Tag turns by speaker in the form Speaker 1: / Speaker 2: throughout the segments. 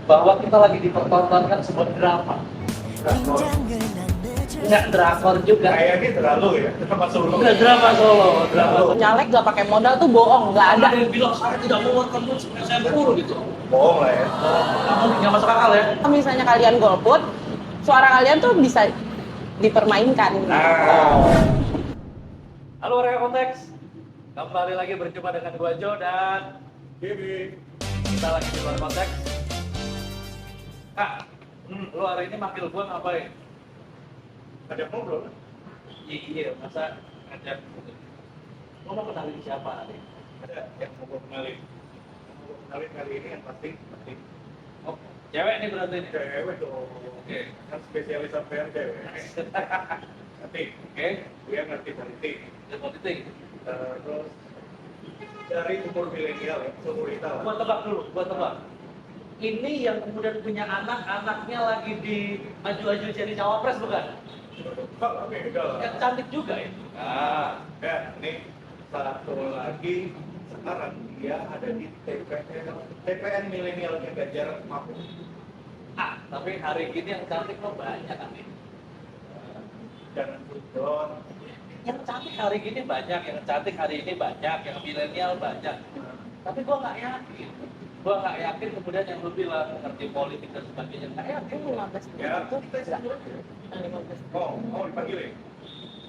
Speaker 1: bahwa kita lagi dipertontonkan sebuah drama. Nggak drakor juga.
Speaker 2: Kayaknya terlalu ya, drama Solo.
Speaker 1: Nggak drama Solo, drama Solo.
Speaker 3: Nyalek gak pakai modal tuh bohong, nggak ada.
Speaker 1: Ada yang bilang saya tidak mengeluarkan duit supaya saya pur gitu.
Speaker 2: Bohong lah ya.
Speaker 1: Nggak masuk akal ya.
Speaker 3: Kalau misalnya kalian golput, suara kalian tuh bisa dipermainkan.
Speaker 1: Halo warga konteks, kembali lagi berjumpa dengan gua Jo dan
Speaker 2: Bibi.
Speaker 1: kita lagi di luar konteks. Kak, lu hari ini manggil gua ngapain?
Speaker 2: Ada ngobrol.
Speaker 1: Iya, masa ngajak lu mau kenalin siapa nanti?
Speaker 2: Ada yang mau gue kenalin. Yang mau gue kenalin kali ini yang pasti.
Speaker 1: Oh, cewek nih berarti nih.
Speaker 2: Cewek dong.
Speaker 1: Oke.
Speaker 2: Kan spesialis sampean cewek. Nanti,
Speaker 1: Oke,
Speaker 2: dia ngerti politik.
Speaker 1: dia politik.
Speaker 2: Terus dari umur milenial ya, seumur kita lah.
Speaker 1: Gua tebak dulu, gua tebak. Ini yang kemudian punya anak, anaknya lagi di maju-maju jadi cawapres bukan?
Speaker 2: Oke, udah lah.
Speaker 1: Yang cantik juga itu. Nah,
Speaker 2: Ya, ini satu lagi sekarang dia ada di TPN milenialnya Ganjar Mahfud.
Speaker 1: tapi hari ini yang cantik lo banyak kan nih.
Speaker 2: Jangan sudon.
Speaker 1: Yang cantik hari ini banyak, yang cantik hari ini banyak, yang milenial banyak. Tapi gua nggak yakin. Gua nggak yakin kemudian yang lu bilang ngerti politik dan sebagainya. Nggak yakin.
Speaker 3: 15 menit
Speaker 2: Ya,
Speaker 3: itu
Speaker 2: kita
Speaker 3: enggak.
Speaker 2: sih.
Speaker 3: 15 menit.
Speaker 2: Mau dipanggilin?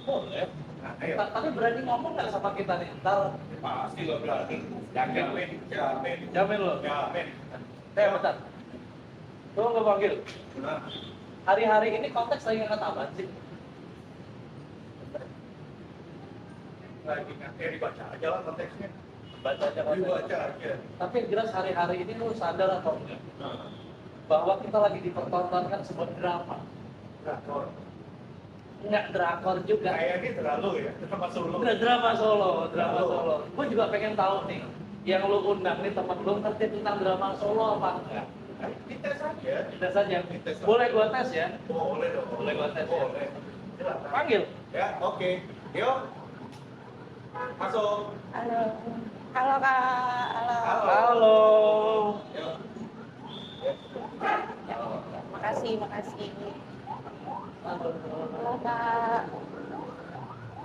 Speaker 1: Boleh.
Speaker 2: Nah, ayo.
Speaker 1: Tapi berani ngomong nggak sama kita nih? Ntar
Speaker 2: Pasti lo berani. Jamin, jamin,
Speaker 1: jamin lo.
Speaker 2: jamin.
Speaker 1: Bentar. Lu nggak panggil.
Speaker 2: Nah,
Speaker 1: Hari-hari ini konteks lagi ngangkat apa sih?
Speaker 2: lagi dibaca aja lah konteksnya.
Speaker 1: Baca aja konteks.
Speaker 2: Dibaca aja.
Speaker 1: Tapi yang jelas hari-hari ini lu sadar atau enggak
Speaker 2: Nah,
Speaker 1: bahwa kita lagi dipertontonkan sebuah drama.
Speaker 2: drakor.
Speaker 1: Nggak drakor juga.
Speaker 2: Kayaknya terlalu ya, drama Solo.
Speaker 1: Nggak drama Solo, drama Solo. Gue juga pengen tahu nih, yang lu undang nih teman lu ngerti tentang drama Solo apa enggak?
Speaker 2: Dites aja.
Speaker 1: Kita saja.
Speaker 2: Dites.
Speaker 1: Boleh gua tes ya?
Speaker 2: Boleh dong.
Speaker 1: Boleh gua tes ya?
Speaker 2: Boleh. Silakan.
Speaker 1: Panggil.
Speaker 2: Ya, oke. Yuk. Masuk.
Speaker 3: Halo. Halo Kak. Halo.
Speaker 1: Halo.
Speaker 2: Yuk.
Speaker 3: Ya, makasih, makasih. Halo Kak.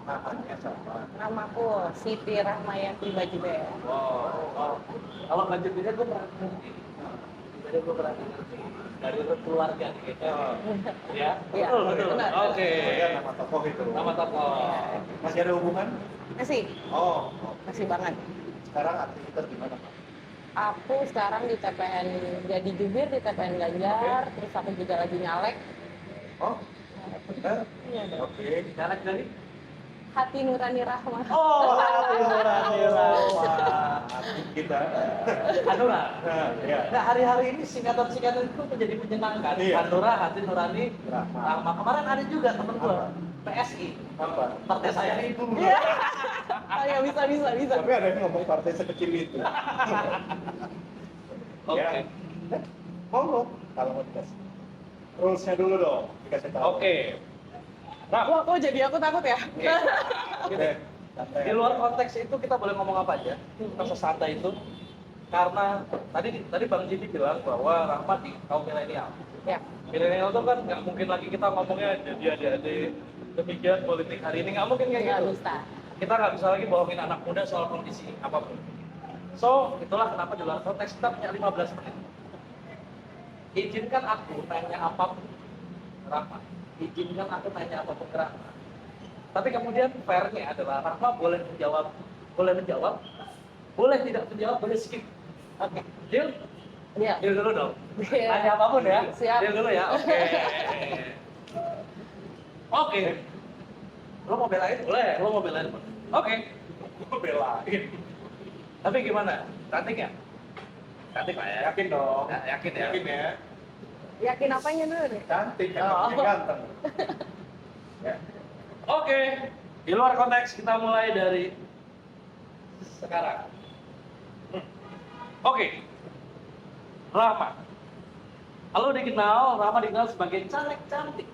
Speaker 2: Namanya siapa?
Speaker 3: Namaku Siti Rahmayanti Bajibel.
Speaker 1: Wow. Kalau lanjut ini gue pernah ngerti. Jadi gue pernah ngerti dari keluarga nih kita. Ya?
Speaker 3: Iya,
Speaker 1: Betul, betul.
Speaker 3: benar.
Speaker 1: Oke.
Speaker 2: Ya, nama tokoh itu.
Speaker 1: Nama tokoh.
Speaker 2: Masih ada hubungan?
Speaker 3: Masih,
Speaker 2: Oh,
Speaker 3: masih banget.
Speaker 2: sekarang aktivitas gimana, Pak?
Speaker 3: Aku sekarang di TPN jadi jubir di TPN Ganjar, terus aku juga lagi nyalek.
Speaker 2: Oh, benar?
Speaker 3: Iya dong.
Speaker 2: Oke.
Speaker 1: Caleg dari?
Speaker 3: Hati Nurani Rahma.
Speaker 1: Oh, Nurani Rahma.
Speaker 2: Kita.
Speaker 1: Hanura.
Speaker 2: Nah, ya.
Speaker 1: Nah, hari-hari ini singkatan-singkatan itu menjadi menyenangkan.
Speaker 2: Iya.
Speaker 1: Hanura, Hati Nurani
Speaker 2: Rahma.
Speaker 1: Rahma. Kemarin ada juga temen gue,
Speaker 2: Apa?
Speaker 1: PSI.
Speaker 2: Apa?
Speaker 1: Partai saya itu.
Speaker 3: Iya. Oh ya bisa.
Speaker 2: Tapi ada yang ngomong partai sekecil itu.
Speaker 1: Oke.
Speaker 2: Ya. Monggo, kalau mau dikasih. Rules-nya dulu dong, dikasih tahu.
Speaker 1: Oke. Nah,
Speaker 3: Wah, kok jadi aku takut ya?
Speaker 2: Oke. Santai.
Speaker 1: di luar konteks itu kita boleh ngomong apa aja, rasa santai itu. Karena tadi Bang Jidi bilang bahwa Rahmat di kaum milenial.
Speaker 3: Ya.
Speaker 1: Milenial itu kan nggak mungkin lagi kita ngomongnya jadi adik-adik demikian politik hari ini, nggak mungkin kayak
Speaker 3: Nggak
Speaker 1: gitu.
Speaker 3: bisa.
Speaker 1: Kita nggak bisa lagi bohongin anak muda soal kondisi apapun. So, itulah kenapa di luar konteks kita punya 15 menit. Izinkan aku tanya apapun, Rahmat. Izinkan aku tanya apapun ke Rahmat. Tapi kemudian fairnya adalah Rahmat boleh menjawab, boleh tidak menjawab, boleh skip. Oke, deal?
Speaker 3: Iya.
Speaker 1: Deal dulu dong.
Speaker 3: Iya.
Speaker 1: Tanya apapun ya.
Speaker 3: Siap.
Speaker 1: Deal dulu ya. Oke. Oke. Lo mau belain? Boleh. Lo mau belain? Oke.
Speaker 2: Gue belain.
Speaker 1: Tapi gimana? Cantik ya? Cantik lah ya.
Speaker 2: Yakin dong.
Speaker 1: Ya, yakin ya.
Speaker 2: Yakin ya.
Speaker 3: Yakin apanya dulu nih?
Speaker 2: Cantik kan,
Speaker 3: Oh.
Speaker 2: maksudnya ganteng. Ya.
Speaker 1: Oke. Di luar konteks kita mulai dari sekarang. Oke. Rahma. Rama dikenal sebagai caleg cantik.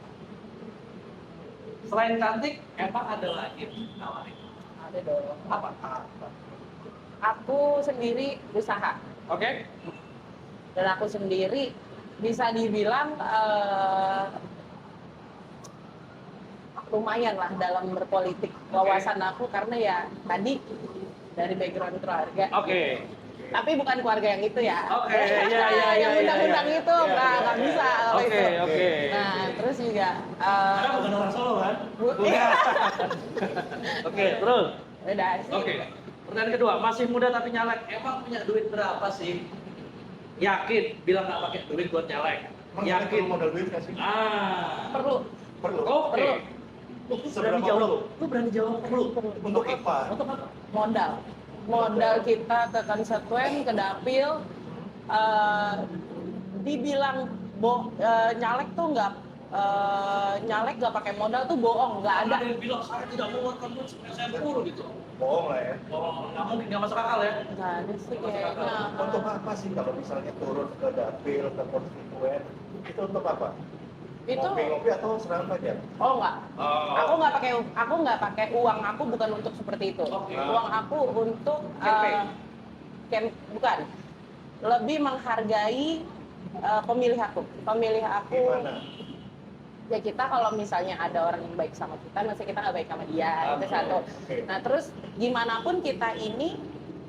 Speaker 1: Selain cantik, emang ada lagi nawarin.
Speaker 3: Ada dong.
Speaker 1: Apa?
Speaker 3: Aku sendiri usaha.
Speaker 1: Oke.
Speaker 3: Dan aku sendiri bisa dibilang lumayan lah dalam berpolitik. Wawasan aku karena ya tadi dari background keluarga.
Speaker 1: Oke.
Speaker 3: Tapi bukan keluarga yang itu ya.
Speaker 1: Oke, ya.
Speaker 3: Yang undang-undang itu nggak bisa kalau
Speaker 1: Oke,
Speaker 3: itu.
Speaker 1: oke.
Speaker 3: Nah, terus juga
Speaker 2: Karena bukan orang Solo kan?
Speaker 3: iya.
Speaker 1: Oke, terus.
Speaker 3: Udah sih.
Speaker 1: Oke. Pertanyaan kedua, masih muda tapi nyalek. Emang punya duit berapa sih? Yakin bilang nggak pakai duit buat nyalek.
Speaker 2: Emang
Speaker 1: Yakin.
Speaker 2: perlu modal duit nggak sih?
Speaker 3: Perlu.
Speaker 2: Perlu.
Speaker 1: Oke. Lu berani
Speaker 2: Seberapa
Speaker 1: jawab.
Speaker 2: perlu?
Speaker 1: Lu berani jawab perlu.
Speaker 2: Untuk apa?
Speaker 1: Untuk apa?
Speaker 3: Modal kita ke konstituen, ke dapil, dibilang nyalek tuh nyalek nggak pakai modal tuh bohong, nggak ada.
Speaker 1: Ada yang bilang saya tidak mengeluarkan duit saya puluh gitu.
Speaker 2: Bohong lah ya.
Speaker 1: Oh, nggak mungkin, nggak masuk akal ya.
Speaker 3: Nggak ada sih kayaknya.
Speaker 2: Untuk apa sih kalau misalnya turun ke dapil, ke konstituen, itu untuk apa?
Speaker 3: Itu
Speaker 2: Ngopi-ngopi atau serangan pajak?
Speaker 3: oh nggak.
Speaker 1: Oh.
Speaker 3: Aku nggak pakai uang aku bukan untuk seperti itu.
Speaker 1: Oke.
Speaker 3: Uang aku untuk
Speaker 1: Campaign.
Speaker 3: bukan. Lebih menghargai pemilih aku. Pemilih aku.
Speaker 2: Gimana?
Speaker 3: Ya kita kalau misalnya ada orang yang baik sama kita, masa kita nggak baik sama dia, itu satu.
Speaker 2: Oke.
Speaker 3: Nah terus gimana pun kita ini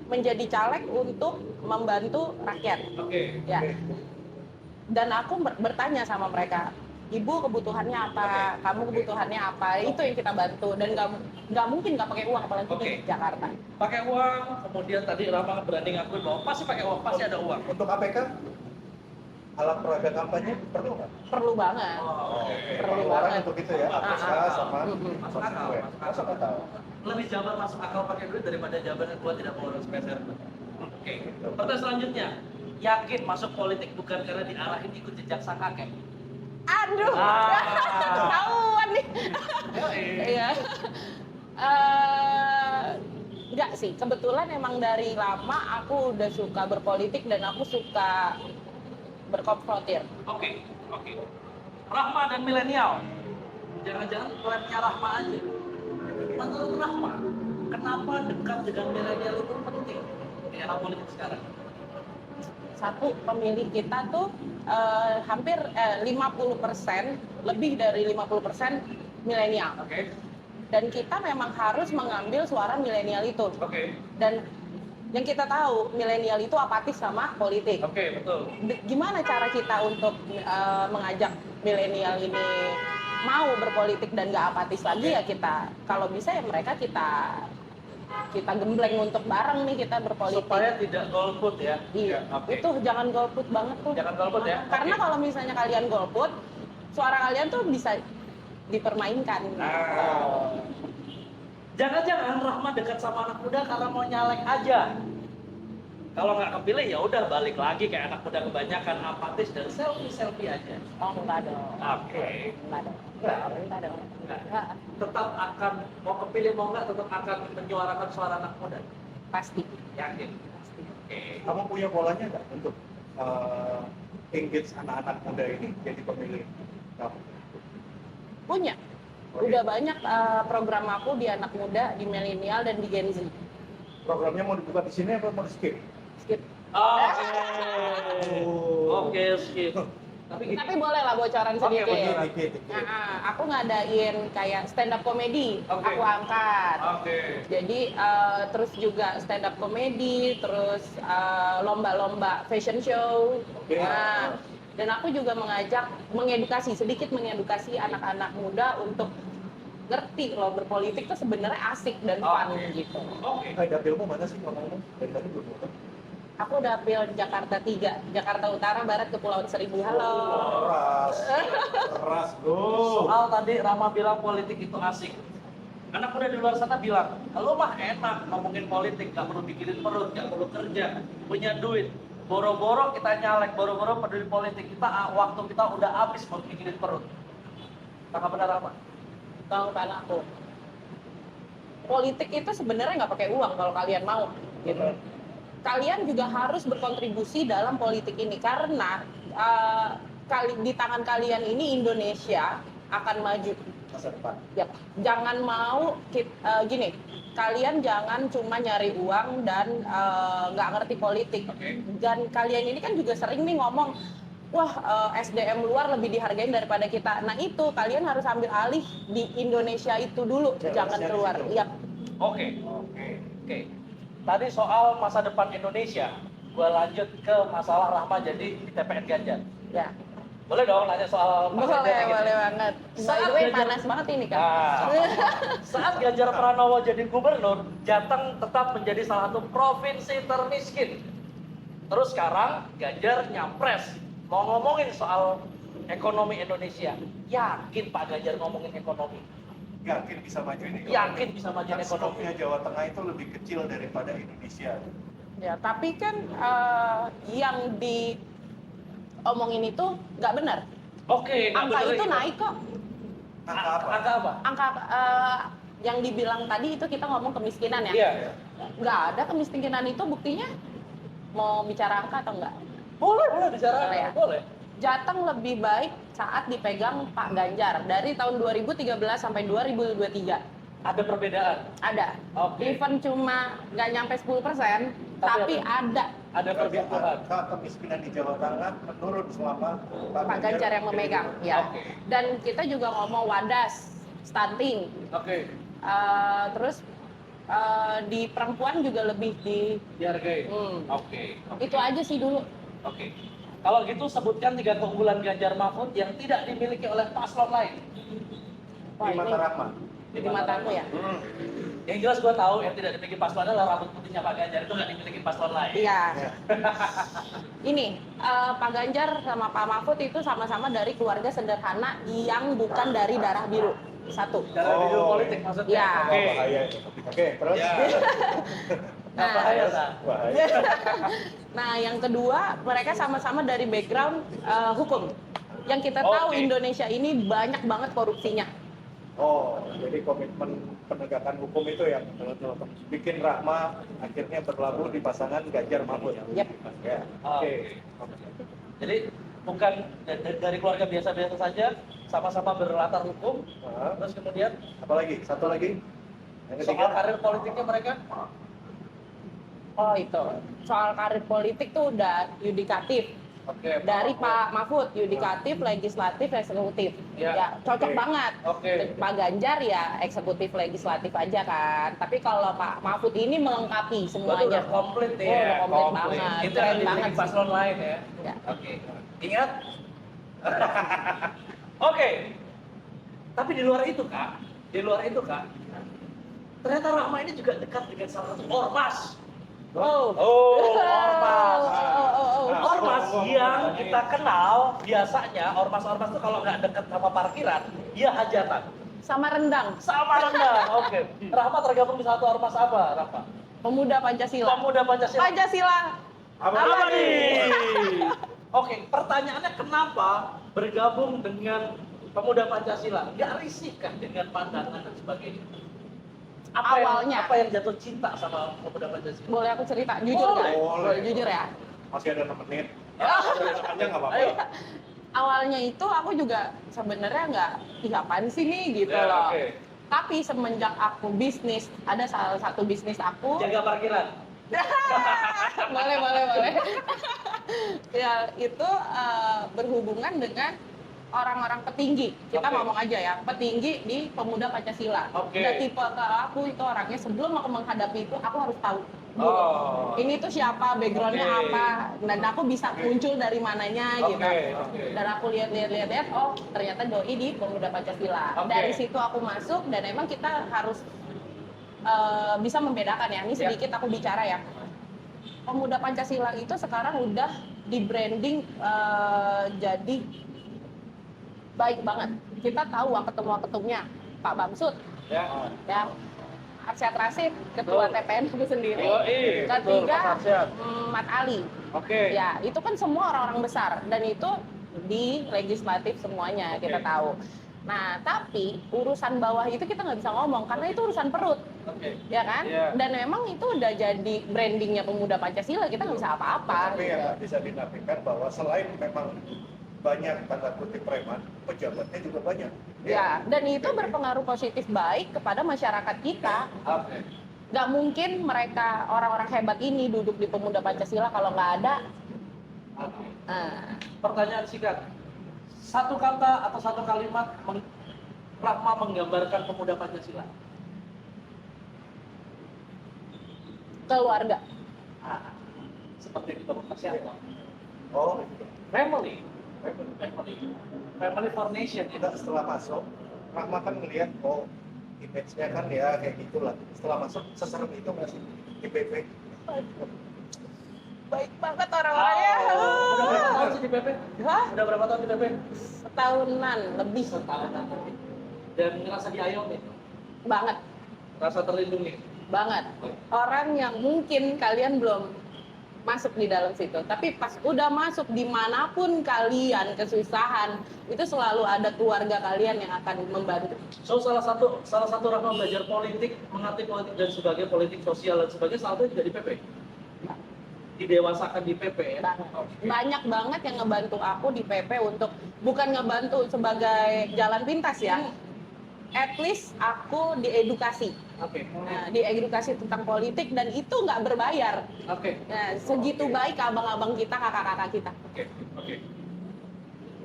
Speaker 3: menjadi caleg untuk membantu rakyat,
Speaker 1: Oke.
Speaker 3: ya. Dan aku bertanya sama mereka, ibu kebutuhannya apa, kamu kebutuhannya apa, itu yang kita bantu. Dan nggak mungkin nggak pakai uang, apalagi
Speaker 1: Oke.
Speaker 3: di Jakarta.
Speaker 1: Pakai uang, kemudian tadi Rama berani ngakuin bahwa pasti pakai uang, pasti ada uang.
Speaker 2: Untuk APK, alat peraga kampanye perlu nggak?
Speaker 3: Perlu banget.
Speaker 1: Oh,
Speaker 3: Perlu
Speaker 2: Orang
Speaker 3: banget.
Speaker 2: untuk itu ya, APK sama
Speaker 1: Masuk akal,
Speaker 2: konstituen.
Speaker 1: masuk
Speaker 2: Masuk akal.
Speaker 1: Lebih jabat masuk akal pakai duit daripada jabat yang gua tidak mau urus peser. Oke. Pertanyaan selanjutnya, yakin masuk politik bukan karena diarahin ikut jejak sang kakek?
Speaker 3: Aduh,
Speaker 1: Ah.
Speaker 3: ketahuan nih.
Speaker 1: Yoi.
Speaker 3: Iya. Enggak sih, kebetulan emang dari lama aku udah suka berpolitik dan aku suka berkonfrontir.
Speaker 1: Oke. Rahma dan milenial. Jangan-jangan klannya Rahma aja. Menurut Rahma, kenapa dekat dengan milenial itu penting di era politik sekarang?
Speaker 3: Satu, pemilih kita tuh hampir 50%, lebih dari 50% milenial.
Speaker 1: Oke.
Speaker 3: Dan kita memang harus mengambil suara milenial itu.
Speaker 1: Oke.
Speaker 3: Dan yang kita tahu, milenial itu apatis sama politik.
Speaker 1: Oke, betul.
Speaker 3: Gimana cara kita untuk mengajak milenial ini mau berpolitik dan gak apatis lagi? Ya kita, kalau bisa ya mereka kita gembleng untuk bareng nih kita berpolitik.
Speaker 1: Supaya tidak golput ya.
Speaker 3: Iya,
Speaker 1: Oke.
Speaker 3: itu jangan golput banget tuh.
Speaker 1: Jangan golput ya.
Speaker 3: Karena
Speaker 1: Oke.
Speaker 3: kalau misalnya kalian golput, suara kalian tuh bisa dipermainkan.
Speaker 1: Nah. Jangan-jangan Rahma dekat sama anak muda karena mau nyalek aja. Kalau nggak kepilih ya udah balik lagi kayak anak muda kebanyakan apatis dan selfie aja.
Speaker 3: Oh, enggak dong.
Speaker 1: Oke.
Speaker 3: Enggak dong.
Speaker 1: Enggak.
Speaker 3: Enggak dong.
Speaker 1: Enggak.
Speaker 3: Enggak.
Speaker 1: Tetap akan mau kepilih mau nggak tetap akan menyuarakan suara anak muda.
Speaker 3: Pasti.
Speaker 1: Yakin.
Speaker 3: Pasti.
Speaker 1: Oke.
Speaker 2: Kamu punya polanya nggak untuk engage anak-anak muda ini jadi pemilih kamu?
Speaker 3: Punya. Udah banyak program aku di anak muda, di milenial dan di Gen Z.
Speaker 2: Programnya mau dibuka di sini apa mau di skip?
Speaker 3: Skip.
Speaker 1: Oke.
Speaker 2: Oh.
Speaker 1: Oke, skip. Tapi gini.
Speaker 3: Tapi boleh lah bocoran
Speaker 1: Oke,
Speaker 3: sedikit.
Speaker 1: bocoran.
Speaker 2: Dikit.
Speaker 3: Aku ngadain kayak stand up comedy,
Speaker 1: Oke.
Speaker 3: aku angkat.
Speaker 1: Oke.
Speaker 3: Jadi terus juga stand up comedy, terus lomba-lomba fashion show.
Speaker 2: Oke.
Speaker 3: Nah, dan aku juga sedikit mengedukasi anak-anak muda untuk ngerti loh berpolitik tuh sebenarnya asik dan fun
Speaker 1: Oke.
Speaker 3: gitu.
Speaker 1: Oke.
Speaker 2: Dapilmu mana sih ngomong-ngomong? Dari tadi belum ngomong.
Speaker 3: Aku dapil Jakarta 3, Jakarta Utara, Barat, Kepulauan Seribu. Halo.
Speaker 2: Keras bro.
Speaker 1: Soal tadi Rama bilang politik itu asik. Anak muda di luar sana bilang, lo mah enak ngomongin politik, gak perlu pikirin perut, gak perlu kerja, punya duit. Boro-boro kita nyalek, boro-boro peduli politik kita, waktu kita udah habis buat pikirin perut. Kakak benar Rama?
Speaker 3: Tanggapan aku. Politik itu sebenarnya nggak pakai uang kalau kalian mau, gitu. Kalian juga harus berkontribusi dalam politik ini karena di tangan kalian ini Indonesia akan maju
Speaker 2: masa depan.
Speaker 3: Yap. Jangan mau gini, kalian jangan cuma nyari uang dan nggak ngerti politik.
Speaker 1: Oke.
Speaker 3: Dan kalian ini kan juga sering nih ngomong, wah SDM luar lebih dihargain daripada kita. Nah itu kalian harus ambil alih di Indonesia itu dulu, jangan
Speaker 2: Jelasnya di
Speaker 3: keluar.
Speaker 2: situ.
Speaker 3: Yap.
Speaker 1: Oke. Oke. Tadi soal masa depan Indonesia, gue lanjut ke masalah Rahma jadi di TPN Ganjar.
Speaker 3: Ya.
Speaker 1: Boleh dong nanya soal Pak Ganjar
Speaker 3: Boleh,
Speaker 1: gitu?
Speaker 3: boleh banget. By
Speaker 1: Saat
Speaker 3: the way,
Speaker 1: Ganjar-
Speaker 3: panas banget ini kan.
Speaker 1: Nah, saat Ganjar Pranowo jadi gubernur, Jateng tetap menjadi salah satu provinsi termiskin. Terus sekarang Ganjar nyapres, mau ngomongin soal ekonomi Indonesia. Yakin Pak Ganjar ngomongin ekonomi?
Speaker 2: Yakin bisa maju ini.
Speaker 1: Yakin bisa majuin
Speaker 2: Kan
Speaker 1: ekonomi?
Speaker 2: skopnya Jawa Tengah itu lebih kecil daripada Indonesia.
Speaker 3: Ya, tapi kan yang diomongin itu nggak benar.
Speaker 1: Oke, nggak
Speaker 3: Angka
Speaker 1: bener
Speaker 3: itu
Speaker 1: gitu.
Speaker 3: naik kok.
Speaker 2: Angka apa?
Speaker 1: Angka apa?
Speaker 3: Angka yang dibilang tadi itu kita ngomong kemiskinan ya.
Speaker 1: Iya.
Speaker 3: Nggak ada kemiskinan itu buktinya. Mau bicara angka atau enggak?
Speaker 1: Boleh bicara.
Speaker 3: Boleh ya?
Speaker 1: Boleh.
Speaker 3: Jateng lebih baik saat dipegang Pak Ganjar dari tahun 2013 sampai 2023.
Speaker 1: Ada perbedaan.
Speaker 3: Ada.
Speaker 1: Oke.
Speaker 3: Even cuma nggak nyampe 10%, tapi ada
Speaker 1: Ada pertumbuhan.
Speaker 2: Angka kemiskinan di Jawa Tengah menurun selama
Speaker 3: Pak Ganjar yang memegang. Ya.
Speaker 1: Oke.
Speaker 3: Dan kita juga ngomong wadas, stunting,
Speaker 1: Oke.
Speaker 3: terus di perempuan juga lebih
Speaker 1: Dihargai.
Speaker 3: Hmm.
Speaker 1: Oke.
Speaker 3: itu aja sih dulu.
Speaker 1: Oke. Kalau gitu sebutkan 3 keunggulan Ganjar Mahfud yang tidak dimiliki oleh paslon lain.
Speaker 3: Wah,
Speaker 2: di mata
Speaker 3: ini
Speaker 2: Rahma.
Speaker 3: di mata aku ya.
Speaker 1: Yang jelas gue tahu yang tidak dimiliki paslon adalah rambut putihnya Pak Ganjar itu nggak dimiliki paslon lain.
Speaker 3: Iya.
Speaker 2: Ya.
Speaker 3: Ini Pak Ganjar sama Pak Mahfud itu sama-sama dari keluarga sederhana yang bukan dari darah biru. Satu.
Speaker 1: Dalam video
Speaker 2: Oh,
Speaker 1: politik maksudnya.
Speaker 3: Ya.
Speaker 2: Oh,
Speaker 1: Oke.
Speaker 2: bahaya ini. Oke, terus.
Speaker 1: Ya. Nah,
Speaker 3: Nah,
Speaker 1: bahaya tak?
Speaker 2: Bahaya.
Speaker 3: Nah, yang kedua, mereka sama-sama dari background hukum. Yang kita tahu
Speaker 1: Oke.
Speaker 3: Indonesia ini banyak banget korupsinya.
Speaker 2: Oh, jadi komitmen penegakan hukum itu yang bikin Rahma akhirnya berlabuh di pasangan Ganjar Mahfud.
Speaker 3: Yep.
Speaker 2: Ya.
Speaker 1: Oke. Jadi bukan dari keluarga biasa-biasa saja, sama-sama berlatar hukum,
Speaker 2: Nah,
Speaker 1: terus kemudian
Speaker 2: apa lagi? Satu lagi. Yang
Speaker 1: soal
Speaker 2: ketiga.
Speaker 1: karir politiknya mereka.
Speaker 3: Oh itu, soal karir politik tuh udah yudikatif.
Speaker 1: Oke.
Speaker 3: Dari Pak Mahfud, yudikatif, legislatif, eksekutif.
Speaker 1: Ya.
Speaker 3: Ya, cocok
Speaker 2: Oke.
Speaker 3: banget.
Speaker 1: Oke.
Speaker 3: Pak Ganjar ya eksekutif, legislatif aja kan. Tapi kalau Pak Mahfud ini melengkapi
Speaker 1: Waduh,
Speaker 3: semuanya.
Speaker 1: udah komplit
Speaker 3: Oh,
Speaker 1: ya.
Speaker 3: udah komplit banget.
Speaker 1: Itu
Speaker 3: Keren
Speaker 1: yang
Speaker 3: banget
Speaker 1: dimiliki
Speaker 3: sih.
Speaker 1: paslon lain ya.
Speaker 3: Ya.
Speaker 1: Oke. Ingat? Oke. Tapi di luar itu Kak, ternyata Rahma ini juga dekat dengan salah satu ormas.
Speaker 3: Oh.
Speaker 1: Ormas.
Speaker 3: Oh.
Speaker 1: Ormas yang kita kenal biasanya ormas-ormas itu kalau nggak dekat sama parkiran, dia hajatan.
Speaker 3: Sama rendang,
Speaker 1: Sama rendang. Oke. Rahma tergabung di satu ormas apa, Rahma?
Speaker 3: pemuda Pancasila.
Speaker 1: Pemuda Pancasila.
Speaker 3: Pancasila.
Speaker 2: Apa
Speaker 3: Abadi.
Speaker 1: Oke, pertanyaannya kenapa bergabung dengan Pemuda Pancasila? Nggak risih kan dengan pandangan dan sebagainya?
Speaker 3: Awalnya.
Speaker 1: Apa yang jatuh cinta sama Pemuda Pancasila?
Speaker 3: Boleh aku cerita? Jujur nggak?
Speaker 2: Boleh.
Speaker 3: Jujur ya.
Speaker 2: Masih ada 6 menit.
Speaker 1: Ya,
Speaker 2: Aja nggak apa-apa.
Speaker 1: Ayo.
Speaker 3: Awalnya itu aku juga sebenarnya nggak, ih apaan sih nih gitu
Speaker 1: Ya,
Speaker 3: loh.
Speaker 1: oke.
Speaker 3: Tapi semenjak aku bisnis, ada salah satu bisnis aku.
Speaker 1: Jaga parkiran.
Speaker 3: boleh. Ya itu berhubungan dengan orang-orang petinggi. Kita
Speaker 1: Oke.
Speaker 3: ngomong aja ya, petinggi di Pemuda Pancasila.
Speaker 1: Oke.
Speaker 3: Dan tipe ke aku itu orangnya sebelum aku menghadapi itu, aku harus tahu dulu.
Speaker 1: Oh.
Speaker 3: Ini tuh siapa, backgroundnya
Speaker 1: Oke.
Speaker 3: apa, dan aku bisa muncul dari mananya gitu.
Speaker 1: Oke.
Speaker 3: Dan aku lihat, oh ternyata doi di Pemuda Pancasila.
Speaker 1: Oke.
Speaker 3: Dari situ aku masuk dan emang kita harus bisa membedakan ya. Ini
Speaker 1: Ya.
Speaker 3: sedikit aku bicara ya. Pemuda Pancasila itu sekarang udah di branding jadi baik banget. Kita tahu ketum-ketumnya Pak Bamsud,
Speaker 1: Ya.
Speaker 3: ya. Arsyad Rashid, ketua
Speaker 1: Betul.
Speaker 3: TPN itu sendiri.
Speaker 1: Yoi, betul,
Speaker 3: Ketiga,
Speaker 1: Mas Arsyad.
Speaker 3: Mat Ali.
Speaker 1: Oke.
Speaker 3: Ya, itu kan semua orang-orang besar dan itu di legislatif semuanya
Speaker 1: Oke.
Speaker 3: kita tahu. Nah, tapi urusan bawah itu kita nggak bisa ngomong karena itu urusan perut,
Speaker 1: Oke.
Speaker 3: ya kan?
Speaker 1: Iya.
Speaker 3: Dan memang itu udah jadi brandingnya Pemuda Pancasila, kita nggak bisa apa-apa.
Speaker 2: Tapi
Speaker 3: gitu.
Speaker 2: yang nggak bisa dinafikan bahwa selain memang banyak tanda kutip preman, pejabatnya juga banyak.
Speaker 3: Ya, dan itu berpengaruh positif baik kepada masyarakat kita.
Speaker 1: Oke.
Speaker 3: Nggak mungkin mereka orang-orang hebat ini duduk di Pemuda Pancasila kalau nggak ada.
Speaker 1: Oke.
Speaker 3: Nah,
Speaker 1: Pertanyaan singkat. Satu kata atau satu kalimat Rahma menggambarkan pemuda Pancasila.
Speaker 3: keluarga.
Speaker 1: Ah, seperti di Bapak siapa?
Speaker 2: Oh,
Speaker 1: Family. Family for nation.
Speaker 2: kita setelah masuk, Rahma kan ngelihat, oh image-nya kan ya kayak gitulah. Setelah masuk, seserem itu nggak sih di PP?
Speaker 3: Baik banget orang-orangnya.
Speaker 1: Udah berapa tahun sih di PP?
Speaker 3: Hah?
Speaker 1: Udah berapa tahun di PP?
Speaker 3: Setahunan lebih
Speaker 1: Setahunan lebih. Dan ngerasa diayomi,
Speaker 3: banget,
Speaker 1: rasa terlindungi.
Speaker 3: banget. Orang yang mungkin kalian belum masuk di dalam situ, tapi pas udah masuk dimanapun kalian kesusahan, itu selalu ada keluarga kalian yang akan membantu.
Speaker 1: So salah satu Rahma belajar politik, mengerti politik dan sebagainya, politik sosial dan sebagainya, salah satu juga di PP. Didewasakan di PP ya.
Speaker 3: Banyak banget yang ngebantu aku di PP untuk bukan ngebantu sebagai jalan pintas ya. At least aku diedukasi.
Speaker 1: Oke.
Speaker 3: Nah, diedukasi tentang politik dan itu nggak berbayar.
Speaker 1: Oke.
Speaker 3: Nah, segitu baik abang-abang kita, kakak-kakak kita.
Speaker 1: Oke.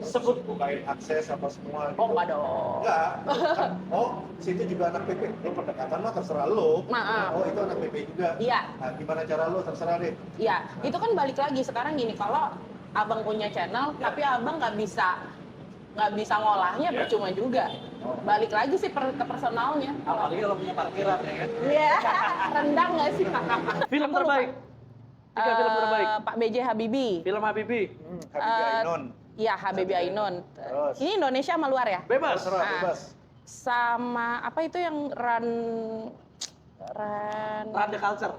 Speaker 2: Sebut bukain akses apa semua gitu.
Speaker 3: Oh, enggak dong.
Speaker 2: Enggak. Kan, oh, situ juga anak PP. Lo pendekatan mah terserah lo.
Speaker 3: Maaf.
Speaker 2: Oh, itu anak PP juga.
Speaker 3: Iya.
Speaker 2: Nah, gimana cara lo terserah deh.
Speaker 3: Iya, itu kan balik lagi sekarang gini, kalau abang punya channel, tapi abang nggak bisa ngolahnya, percuma juga. Balik lagi sih ke personalnya.
Speaker 1: Apalagi kalau punya parkiran ya kan.
Speaker 3: Iya, rendang nggak sih kakak?
Speaker 1: Film
Speaker 3: Aku lupa.
Speaker 1: terbaik. Tiga film terbaik.
Speaker 3: Pak B.J. Habibie.
Speaker 1: Film Habibie.
Speaker 2: Habibie Ainun.
Speaker 3: Iya, Habibie Ainun.
Speaker 2: Terus?
Speaker 3: Ini Indonesia sama luar ya?
Speaker 1: Bebas.
Speaker 2: Terserah,
Speaker 3: Nah.
Speaker 2: bebas.
Speaker 3: Sama apa itu yang Run
Speaker 1: Run the Culture.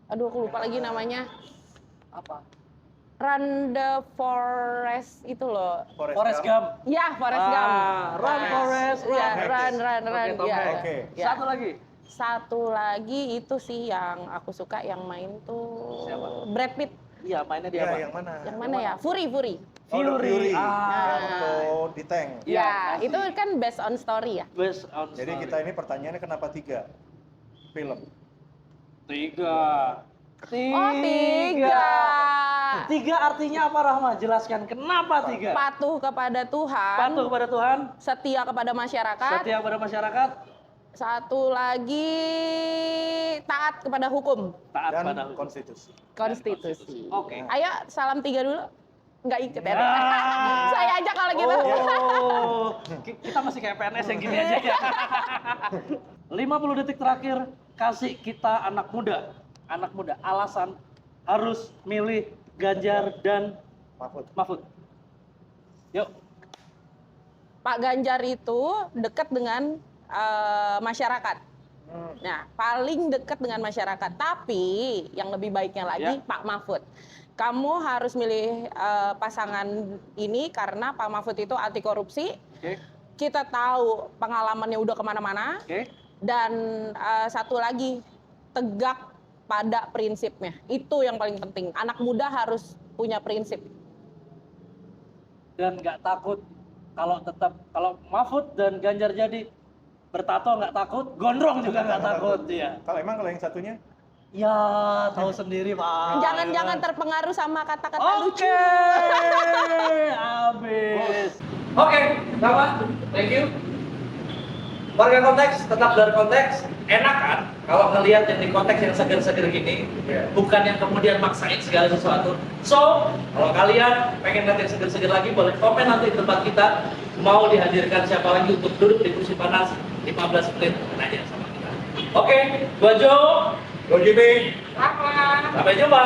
Speaker 3: aduh aku lupa lagi namanya.
Speaker 1: Apa?
Speaker 3: Run the Forest itu loh.
Speaker 1: Forrest Gump.
Speaker 3: Ya, Forest Gump.
Speaker 1: Run Forrest,
Speaker 3: Ya,
Speaker 1: run.
Speaker 3: run.
Speaker 1: Oke, Tom
Speaker 3: Ya.
Speaker 1: Hanks.
Speaker 2: Oke.
Speaker 3: Ya.
Speaker 1: Satu lagi.
Speaker 3: Satu lagi itu sih yang aku suka yang main tuh
Speaker 1: Siapa?
Speaker 3: Brad Pitt.
Speaker 1: Iya, mainnya di
Speaker 2: Iya,
Speaker 1: apa?
Speaker 2: yang mana?
Speaker 3: Yang mana ya? Fury.
Speaker 2: Oh, The
Speaker 1: Fury.
Speaker 2: Yang waktu di tank.
Speaker 1: Iya,
Speaker 3: Ya,
Speaker 1: pasti.
Speaker 3: itu kan based on story ya.
Speaker 1: Based on
Speaker 2: Jadi
Speaker 1: story.
Speaker 2: kita ini pertanyaannya kenapa 3 film?
Speaker 1: 3.
Speaker 3: Oh, 3.
Speaker 1: Tiga artinya apa Rahma? Jelaskan kenapa 3?
Speaker 3: Patuh kepada Tuhan,
Speaker 1: Patuh kepada Tuhan,
Speaker 3: setia kepada masyarakat.
Speaker 1: setia kepada masyarakat,
Speaker 3: Satu lagi taat kepada hukum,
Speaker 1: taat
Speaker 2: Dan
Speaker 1: pada hukum.
Speaker 2: konstitusi.
Speaker 3: konstitusi.
Speaker 1: Oke.
Speaker 3: Ayo salam 3 dulu. Nggak ikut ya?
Speaker 1: Ah.
Speaker 3: Saya aja kalau gitu.
Speaker 1: Oh, kita masih kayak PNS yang gini aja ya. 50 detik terakhir, kasih kita anak muda, alasan harus milih Ganjar dan
Speaker 2: Mahfud.
Speaker 1: Mahfud. Yuk.
Speaker 3: Pak Ganjar itu dekat dengan masyarakat. Nah, paling dekat dengan masyarakat. Tapi yang lebih baiknya lagi
Speaker 1: Ya.
Speaker 3: Pak Mahfud. Kamu harus milih pasangan ini karena Pak Mahfud itu anti korupsi.
Speaker 1: Oke.
Speaker 3: Kita tahu pengalamannya udah kemana-mana.
Speaker 1: Oke.
Speaker 3: Dan satu lagi, tegak pada prinsipnya. Itu yang paling penting. Anak muda harus punya prinsip.
Speaker 1: Dan nggak takut kalau Mahfud dan Ganjar jadi bertato nggak takut, gondrong juga nggak takut ya.
Speaker 2: Kalau yang satunya?
Speaker 1: Ya tahu sendiri Pak.
Speaker 3: Jangan terpengaruh sama kata-kata lucu.
Speaker 1: Oke, habis. Oke, sama. Thank you. Warga konteks, tetap dari konteks. Enak kan kalau ngelihat yang di konteks yang seger-seger gini, bukan yang kemudian maksain segala sesuatu. So, kalau kalian pengen lihat yang seger-seger lagi, boleh komen nanti di tempat kita. Mau dihadirkan siapa lagi untuk duduk di kursi panas 15 menit nanya sama kita. Oke, gua Jo.
Speaker 2: Go Jimmy.
Speaker 3: Apa?
Speaker 1: Sampai jumpa.